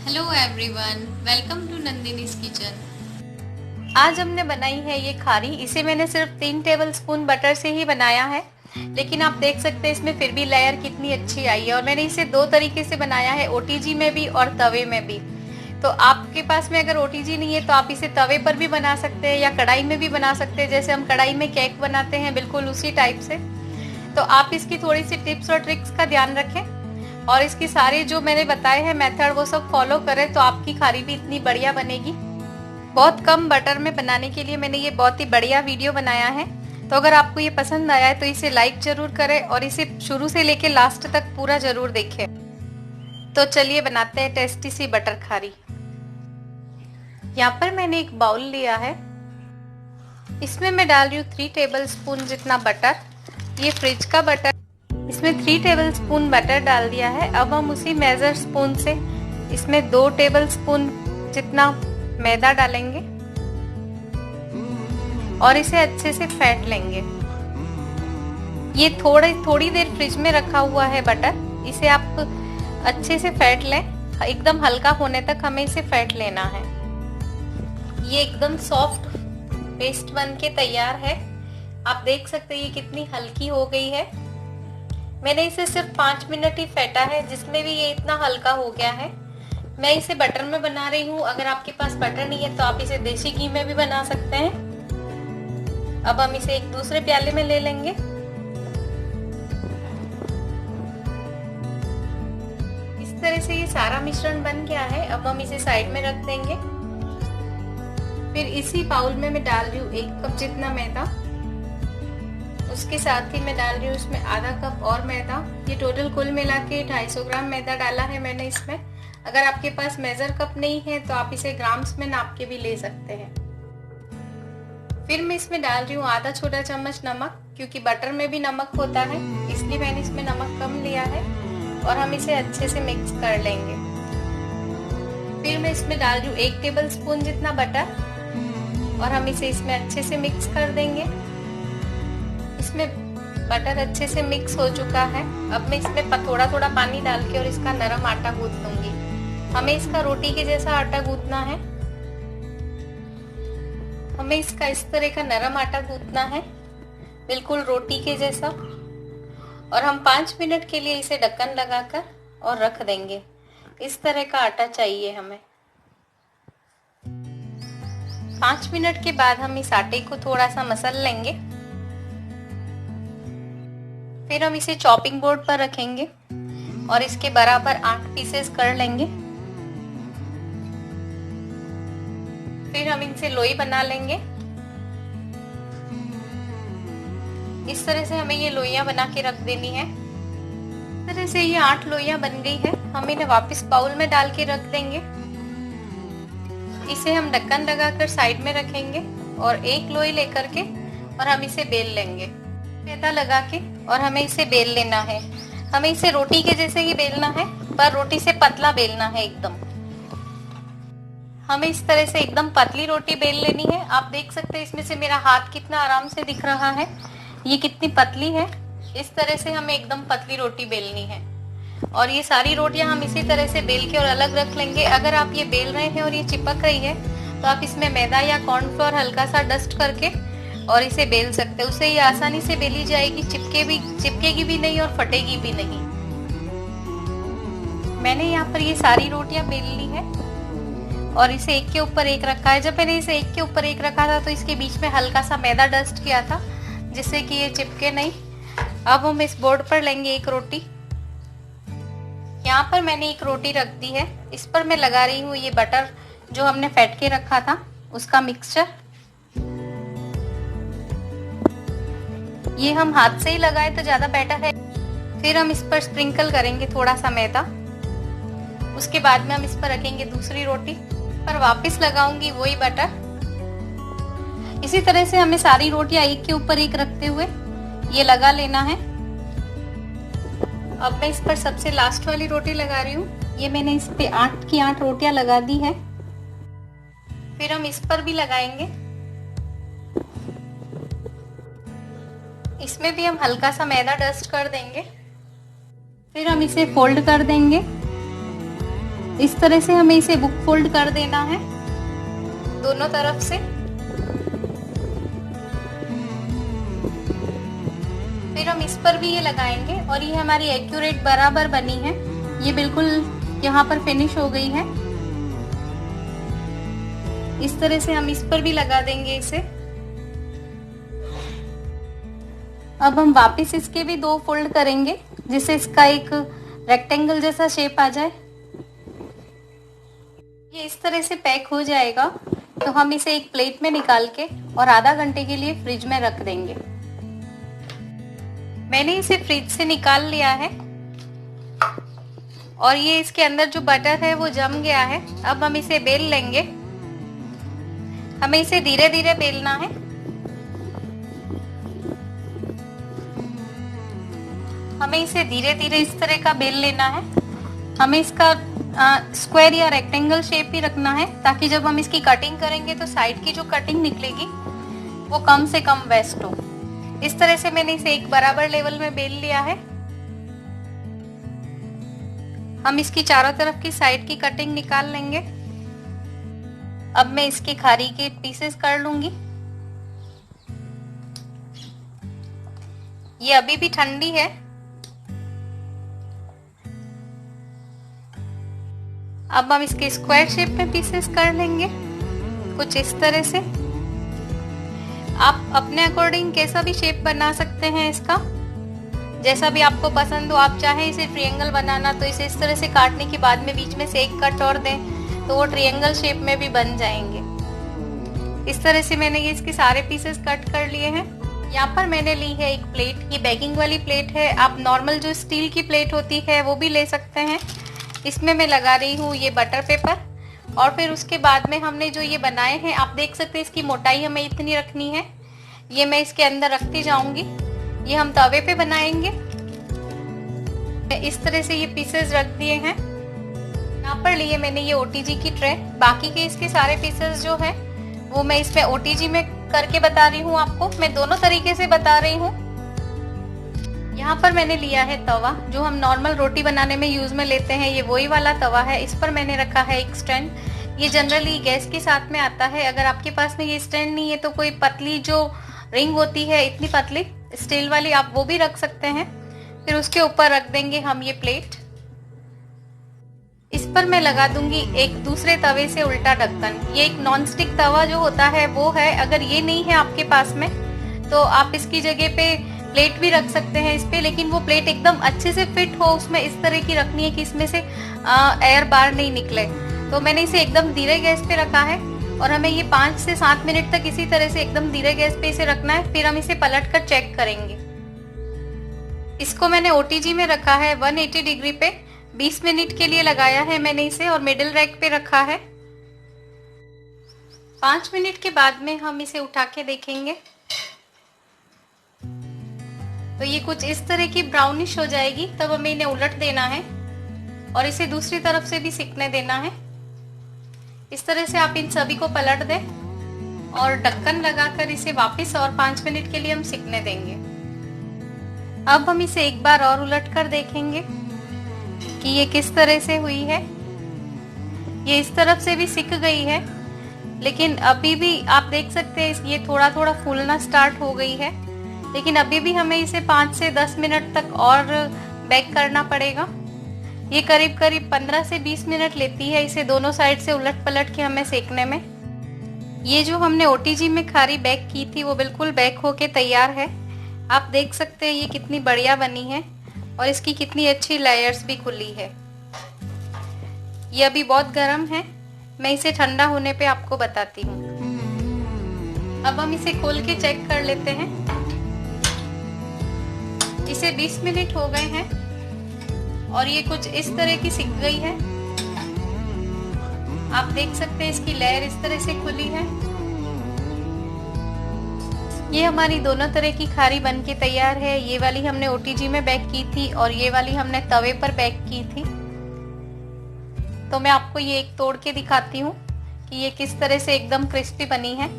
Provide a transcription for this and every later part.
Hello everyone, welcome to Nandini's kitchen. आज हमने बनाई है ये खारी। इसे मैंने सिर्फ 3 टेबलस्पून बटर से ही बनाया है, लेकिन आप देख सकते हैं इसमें फिर भी लेयर कितनी अच्छी आई है। और मैंने इसे 2 तरीके से बनाया है, ओटीजी में भी और तवे में भी। तो आपके पास में अगर ओटीजी नहीं है तो आप इसे तवे पर भी बना सकते हैं या कढ़ाई में भी बना सकते हैं, जैसे हम कढ़ाई में केक बनाते हैं, बिल्कुल उसी टाइप से। तो आप इसकी थोड़ी सी टिप्स और ट्रिक्स का ध्यान रखें और इसकी सारे जो मैंने बताए हैं मेथड वो सब फॉलो करें, तो आपकी खारी भी इतनी बढ़िया बनेगी। बहुत कम बटर में बनाने के लिए मैंने ये बहुत ही बढ़िया वीडियो बनाया है। तो अगर आपको ये पसंद आया है तो इसे लाइक जरूर करें और इसे शुरू से लेके लास्ट तक पूरा जरूर देखें। तो चलिए बनाते हैं टेस्टी सी बटर खारी। यहाँ पर मैंने एक बाउल लिया है, इसमें मैं डाल रही हूँ 3 टेबलस्पून जितना बटर। ये फ्रिज का बटर, इसमें 3 टेबलस्पून बटर डाल दिया है। अब हम उसी मेजर स्पून से इसमें 2 टेबलस्पून जितना मैदा डालेंगे और इसे अच्छे से फेंट लेंगे। ये थोड़ी देर फ्रिज में रखा हुआ है बटर, इसे आप अच्छे से फेंट लें, एकदम हल्का होने तक हमें इसे फेंट लेना है। ये एकदम सॉफ्ट पेस्ट बन के तैयार है। आप देख सकते हैं ये कितनी हल्की हो गई है। मैंने इसे सिर्फ 5 मिनट ही फेंटा है, जिसमें भी ये इतना हल्का हो गया है। मैं इसे बटर में बना रही हूँ, अगर आपके पास बटर नहीं है तो आप इसे देसी घी में भी बना सकते हैं। अब हम इसे एक दूसरे प्याले में ले लेंगे। इस तरह से ये सारा मिश्रण बन गया है। अब हम इसे साइड में रख देंगे। फिर इसी बाउल में मैं डाल रही हूँ 1 कप जितना मैदा। उसके साथ ही मैं डाल रही हूँ इसमें आधा कप और मैदा। ये टोटल कुल मिला के 250 ग्राम मैदा डाला है मैंने इसमें। अगर आपके पास मेजर कप नहीं है तो आप इसे ग्राम्स में नाप के भी ले सकते हैं। फिर मैं इसमें डाल रही हूँ आधा छोटा चम्मच नमक, क्योंकि बटर में भी नमक होता है, इसलिए मैंने इसमें नमक कम लिया है। और हम इसे अच्छे से मिक्स कर लेंगे। फिर मैं इसमें डाल रही हूँ 1 टेबल स्पून जितना बटर और हम इसे इसमें अच्छे से मिक्स कर देंगे। इसमें बटर अच्छे से मिक्स हो चुका है। अब मैं इसमें थोड़ा थोड़ा पानी डाल के और इसका नरम आटा गूंथ लूंगी। हमें इसका रोटी के जैसा आटा गूंथना है। हमें इसका इस तरह का नरम आटा गूंथना है, बिल्कुल रोटी के जैसा। और हम 5 मिनट के लिए इसे ढक्कन लगाकर और रख देंगे। इस तरह का आटा चाहिए हमें। 5 मिनट के बाद हम इस आटे को थोड़ा सा मसल लेंगे। फिर हम इसे चॉपिंग बोर्ड पर रखेंगे और इसके बराबर 8 पीसेस कर लेंगे। फिर हम इनसे लोई बना लेंगे। इस तरह से हमें ये लोइयां बना के रख देनी है। इस तरह से ये 8 लोइयां बन गई है। हम इन्हें वापस बाउल में डाल के रख देंगे। इसे हम ढक्कन लगाकर साइड में रखेंगे और एक लोई लेकर के और हम इसे बेल लेंगे मैदा लगा के। और हमें इसे बेल लेना है। हमें इसे रोटी के जैसे ही बेलना है, पर रोटी से पतला बेलना है एकदम। हमें इस तरह से एकदम पतली रोटी बेल लेनी है। आप देख सकते हैं इसमें से मेरा हाथ कितना आराम से दिख रहा है, ये कितनी पतली है। इस तरह से हमें एकदम पतली रोटी बेलनी है। और ये सारी रोटियां हम इसी तरह से बेल के और अलग रख लेंगे। अगर आप ये बेल रहे हैं और ये चिपक रही है तो आप इसमें मैदा या कॉर्नफ्लोर हल्का सा डस्ट करके और इसे बेल सकते हैं। उससे ये आसानी से बेली जाएगी, चिपकेगी भी नहीं और फटेगी भी नहीं। मैंने यहाँ पर ये सारी रोटियां बेल ली है और इसे एक के ऊपर एक रखा है। जब मैंने इसे एक के ऊपर एक रखा था तो इसके बीच में हल्का सा मैदा डस्ट किया था, जिससे कि ये चिपके नहीं। अब हम इस बोर्ड पर लेंगे एक रोटी। यहाँ पर मैंने एक रोटी रख दी है। इस पर मैं लगा रही हूँ ये बटर जो हमने फेंट के रखा था उसका मिक्सचर। ये हम हाथ से ही लगाए तो ज्यादा बेटर है। फिर हम इस पर स्प्रिंकल करेंगे थोड़ा सा मैदा। उसके बाद में हम इस पर रखेंगे दूसरी रोटी, पर वापस लगाऊंगी वही बटर। इसी तरह से हमें सारी रोटियां एक के ऊपर एक रखते हुए ये लगा लेना है। अब मैं इस पर सबसे लास्ट वाली रोटी लगा रही हूँ। ये मैंने इस पे 8 की 8 रोटियां लगा दी है। फिर हम इस पर भी लगाएंगे। इसमें भी हम हल्का सा मैदा डस्ट कर देंगे। फिर हम इसे फोल्ड कर देंगे इस तरह से हमें इसे बुक फोल्ड कर देना है दोनों तरफ से। फिर हम इस पर भी ये लगाएंगे और ये हमारी एक्यूरेट बराबर बनी है, ये बिल्कुल यहाँ पर फिनिश हो गई है। इस तरह से हम इस पर भी लगा देंगे इसे। अब हम वापस इसके भी 2 फोल्ड करेंगे जिससे इसका एक रेक्टेंगल जैसा शेप आ जाए। ये इस तरह से पैक हो जाएगा तो हम इसे एक प्लेट में निकाल के और आधा घंटे के लिए फ्रिज में रख देंगे। मैंने इसे फ्रिज से निकाल लिया है और ये इसके अंदर जो बटर है वो जम गया है। अब हम इसे बेल लेंगे। हमें इसे धीरे धीरे बेलना है। हमें इसे धीरे धीरे इस तरह का बेल लेना है। हमें इसका स्क्वायर या रेक्टेंगल शेप ही रखना है ताकि जब हम इसकी कटिंग करेंगे तो साइड की जो कटिंग निकलेगी वो कम से कम वेस्ट हो। इस तरह से मैंने इसे एक बराबर लेवल में बेल लिया है। हम इसकी चारों तरफ की साइड की कटिंग निकाल लेंगे। अब मैं इसकी खारी के पीसेस कर लूंगी। ये अभी भी ठंडी है। अब हम इसके स्क्वायर शेप में पीसेस कर लेंगे कुछ इस तरह से। आप अपने अकॉर्डिंग कैसा भी शेप बना सकते हैं इसका, जैसा भी आपको पसंद हो। आप चाहे इसे ट्रायंगल बनाना तो इसे इस तरह से काटने के बाद में बीच में से एक कट और दें तो वो ट्रायंगल शेप में भी बन जाएंगे। इस तरह से मैंने ये इसके सारे पीसेस कट कर लिए हैं। यहाँ पर मैंने ली है एक प्लेट, ये बेकिंग वाली प्लेट है। आप नॉर्मल जो स्टील की प्लेट होती है वो भी ले सकते हैं। इसमें मैं लगा रही हूँ ये बटर पेपर और फिर उसके बाद में हमने जो ये बनाए हैं, आप देख सकते हैं इसकी मोटाई हमें इतनी रखनी है। ये मैं इसके अंदर रखती जाऊंगी। ये हम तवे पे बनाएंगे। इस तरह से ये पीसेस रख दिए हैं। यहाँ पर लिए मैंने ये ओटीजी की ट्रे। बाकी के इसके सारे पीसेस जो है वो मैं इसमें ओटीजी में करके बता रही हूँ आपको। मैं दोनों तरीके से बता रही हूँ। यहाँ पर मैंने लिया है तवा, जो हम नॉर्मल रोटी बनाने में यूज में लेते हैं। ये वही वाला तवा है। इस पर मैंने रखा है एक स्टैंड। ये जनरली गैस के साथ में आता है। अगर आपके पास में ये स्टैंड नहीं है तो कोई पतली जो रिंग होती है, इतनी पतली स्टील वाली, आप वो भी रख सकते हैं। फिर उसके ऊपर रख देंगे हम ये प्लेट। इस पर मैं लगा दूंगी एक दूसरे तवे से उल्टा ढक्कन। ये एक नॉन स्टिक तवा जो होता है वो है। अगर ये नहीं है आपके पास में तो आप इसकी जगह पे प्लेट भी रख सकते हैं इस पे, लेकिन वो प्लेट एकदम अच्छे से फिट हो, उसमें इस तरह की रखनी है कि इसमें से एयर बाहर नहीं निकले। तो मैंने इसे एकदम धीरे गैस पे रखा है और हमें ये 5 से 7 मिनट तक इसी तरह से एकदम धीरे गैस पे इसे रखना है। फिर हम इसे पलट कर चेक करेंगे। इसको मैंने ओटीजी में रखा है 180 डिग्री पे। 20 मिनट के लिए लगाया है मैंने इसे और मिडिल रैक पे रखा है। 5 मिनट के बाद में हम इसे उठा के देखेंगे तो ये कुछ इस तरह की ब्राउनिश हो जाएगी। तब हमें इन्हें उलट देना है और इसे दूसरी तरफ से भी सिकने देना है। इस तरह से आप इन सभी को पलट दें और ढक्कन लगाकर इसे वापस और 5 मिनट के लिए हम सिकने देंगे। अब हम इसे एक बार और उलट कर देखेंगे कि ये किस तरह से हुई है। ये इस तरफ से भी सिक गई है, लेकिन अभी भी आप देख सकते हैं ये थोड़ा थोड़ा फूलना स्टार्ट हो गई है। लेकिन अभी भी हमें इसे 5 से 10 मिनट तक और बेक करना पड़ेगा। ये करीब करीब 15 से 20 मिनट लेती है इसे दोनों साइड से उलट पलट के हमें सेकने में। ये जो हमने ओटीजी में खारी बेक की थी वो बिल्कुल बेक होके तैयार है। आप देख सकते हैं ये कितनी बढ़िया बनी है और इसकी कितनी अच्छी लेयर्स भी खुली है। ये अभी बहुत गर्म है, मैं इसे ठंडा होने पे आपको बताती हूँ। अब हम इसे खोल के चेक कर लेते हैं। इसे 20 मिनट हो गए हैं और ये कुछ इस तरह की सिक गई है। आप देख सकते हैं इसकी लेयर इस तरह से खुली है। ये हमारी दोनों तरह की खारी बन के तैयार है। ये वाली हमने ओटीजी में बेक की थी और ये वाली हमने तवे पर बेक की थी। तो मैं आपको ये एक तोड़ के दिखाती हूँ कि ये किस तरह से एकदम क्रिस्पी बनी है।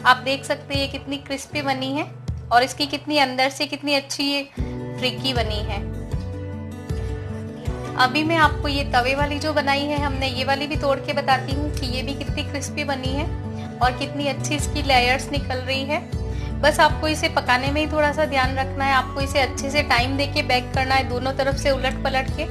आप देख सकते हैं ये कितनी क्रिस्पी बनी है और इसकी कितनी अंदर से कितनी अच्छी ये फ्रिकी बनी है। अभी मैं आपको ये तवे वाली जो बनाई है हमने, ये वाली भी तोड़ के बताती हूँ कि ये भी कितनी क्रिस्पी बनी है और कितनी अच्छी इसकी लेयर्स निकल रही है। बस आपको इसे पकाने में ही थोड़ा सा ध्यान रखना है, आपको इसे अच्छे से टाइम देके बेक करना है, दोनों तरफ से उलट पलट के,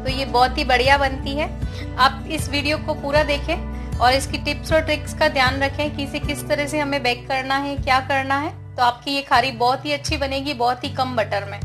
तो ये बहुत ही बढ़िया बनती है। आप इस वीडियो को पूरा देखें और इसकी टिप्स और ट्रिक्स का ध्यान रखें कि इसे किस तरह से हमें बेक करना है, क्या करना है, तो आपकी ये खारी बहुत ही अच्छी बनेगी, बहुत ही कम बटर में।